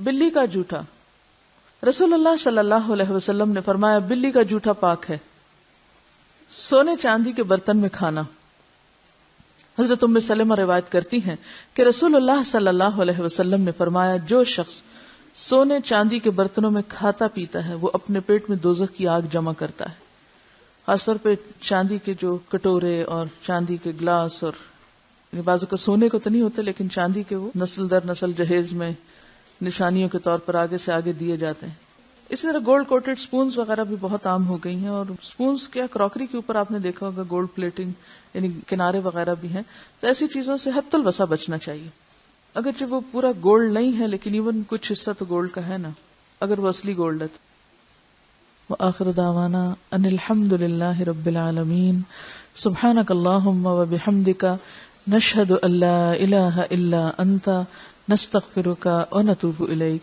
بلی کا جوٹا. رسول اللہ صلی اللہ علیہ وسلم نے فرمایا بلی کا جوٹا پاک ہے. سونے چاندی کے برتن میں کھانا. حضرت ام سلمہ روایت کرتی ہیں کہ رسول اللہ صلی اللہ علیہ وسلم نے فرمایا جو شخص سونے چاندی کے برتنوں میں کھاتا پیتا ہے وہ اپنے پیٹ میں دوزخ کی آگ جمع کرتا ہے. خاص طور پہ چاندی کے جو کٹورے اور چاندی کے گلاس، اور بعضوں کا سونے کو تو نہیں ہوتے لیکن چاندی کے وہ نسل در نسل جہیز میں نشانیوں کے طور پر آگے سے آگے دیے جاتے ہیں. اسی طرح گولڈ کوٹڈ سپونز وغیرہ بھی بہت عام ہو گئی ہیں، اور سپونز کیا کراکری کے اوپر آپ نے دیکھا ہوگا گولڈ پلیٹنگ، یعنی کنارے وغیرہ بھی ہیں. تو ایسی چیزوں سے حد الوسع بچنا چاہیے. اگرچہ وہ پورا گولڈ نہیں ہے لیکن ایون کچھ حصہ تو گولڈ کا ہے نا، اگر وہ اصلی گولڈ ہے. وآخر دعوانا ان الحمد للہ رب العالمین. سبحانک اللہم وبحمدک نشہد ان لا الہ الا انت نستغفرک ونتوب الیک.